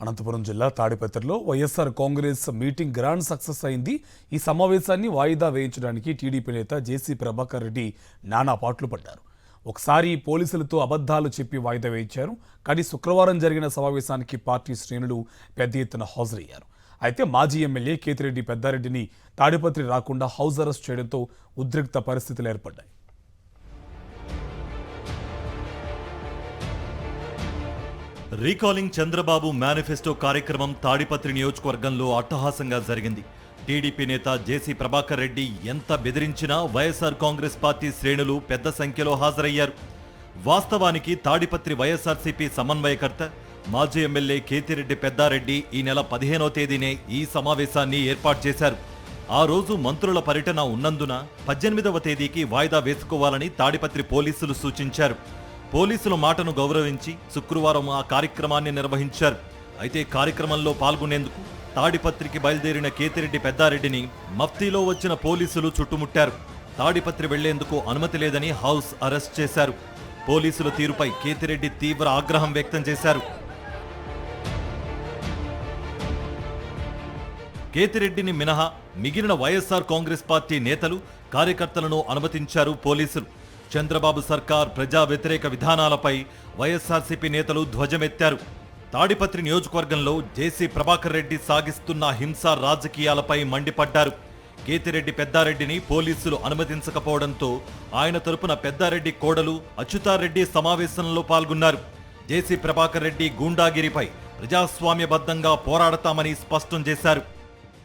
అనంతపురం జిల్లా తాడిపత్రిలో YSR Congress meeting grand success అయింది. ఈ సమావేశాన్ని వాయిదా వేయించడానికి టీడీపీ నేత జేసీ ప్రభాకర్ రెడ్డి నానా పాట్లు పడ్డారు. ఒకసారి పోలీసులతో అబద్ధాలు చెప్పి వాయిదా వేయించారు. కానీ శుక్రవారం జరిగిన సమావేశానికి పార్టీ శ్రేణులు పెద్ద ఎత్తున హాజరయ్యారు. అయితే మాజీ ఎమ్మెల్యే కేతిరెడ్డి పెద్దారెడ్డిని తాడిపత్రి రాకుండా హౌస్ అరెస్ట్ చేయడంతో ఉద్రిక్త పరిస్థితులు ఏర్పడ్డాయి. రీకాలింగ్ చంద్రబాబు మేనిఫెస్టో కార్యక్రమం తాడిపత్రి నియోజకవర్గంలో అట్టహాసంగా జరిగింది. టీడీపీ నేత జేసీ ప్రభాకర్ రెడ్డి ఎంత బెదిరించినా వైఎస్ఆర్ కాంగ్రెస్ పార్టీ శ్రేణులు పెద్ద సంఖ్యలో హాజరయ్యారు. వాస్తవానికి తాడిపత్రి వైఎస్ఆర్సీపీ సమన్వయకర్త మాజీ ఎమ్మెల్యే కేతిరెడ్డి పెద్దారెడ్డి ఈ నెల 15వ తేదీనే ఈ సమావేశాన్ని ఏర్పాటు చేశారు. ఆ రోజు మంత్రుల పర్యటన ఉన్నందున 18వ తేదీకి వాయిదా వేసుకోవాలని తాడిపత్రి పోలీసులు సూచించారు. పోలీసుల మాటను గౌరవించి శుక్రవారం ఆ కార్యక్రమాన్ని నిర్వహించారు. అయితే కార్యక్రమంలో పాల్గొనేందుకు తాడిపత్రికి బయలుదేరిన కేతిరెడ్డి పెద్దారెడ్డిని మఫ్తీలో వచ్చిన పోలీసులు చుట్టుముట్టారు. తాడిపత్రి వెళ్లేందుకు అనుమతి లేదని హౌస్ అరెస్ట్ చేశారు. పోలీసుల తీరుపై కేతిరెడ్డి తీవ్ర ఆగ్రహం వ్యక్తం చేశారు. కేతిరెడ్డిని మినహా మిగిలిన వైఎస్ఆర్ కాంగ్రెస్ పార్టీ నేతలు కార్యకర్తలను అనుమతించారు పోలీసులు. చంద్రబాబు సర్కార్ ప్రజా వ్యతిరేక విధానాలపై వైఎస్ఆర్సీపీ నేతలు ధ్వజమెత్తారు. తాడిపత్రి నియోజకవర్గంలో జేసీ ప్రభాకర్ రెడ్డి సాగిస్తున్న హింసా రాజకీయాలపై మండిపడ్డారు. కేతిరెడ్డి పెద్దారెడ్డిని పోలీసులు అనుమతించకపోవడంతో ఆయన తరపున పెద్దారెడ్డి కోడలు అచ్యుతారెడ్డి సమావేశంలో పాల్గొన్నారు. జేసీ ప్రభాకర్ రెడ్డి గూండాగిరిపై ప్రజాస్వామ్యబద్ధంగా పోరాడతామని స్పష్టం చేశారు.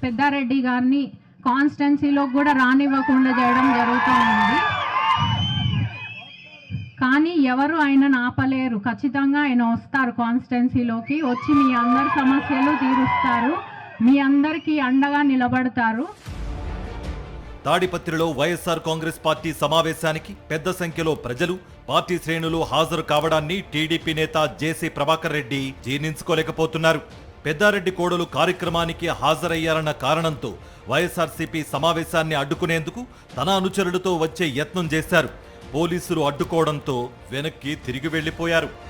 పెద్దారెడ్డి గారిని కాన్స్టిట్యున్సీలో కూడా రానివ్వకుండా చేయడం జరుగుతోంది. కానీ ఎవరు ఆయనను ఆపలేరు. ఖచ్చితంగా ఆయన వస్తారు, కాన్స్టిట్యున్సీలోకి వచ్చి మీ అందరి సమస్యలు తీరుస్తారు, మీ అందరికీ అండగా నిలబడతారు. తాడిపత్రిలో వైఎస్ఆర్ కాంగ్రెస్ పార్టీ సమావేశానికి పెద్ద సంఖ్యలో ప్రజలు, పార్టీ శ్రేణులు హాజరు కావడాన్ని టీడీపీ నేత జేసీ ప్రభాకర్ రెడ్డి జీర్ణించుకోలేకపోతున్నారు. పెద్దారెడ్డి కోడలు కార్యక్రమానికి హాజరయ్యారన్న కారణంతో వైఎస్ఆర్సీపీ సమావేశాన్ని అడ్డుకునేందుకు తన అనుచరులతో వచ్చే యత్నం చేశారు. పోలీసులు అడ్డుకోవడంతో వెనక్కి తిరిగి వెళ్లిపోయారు.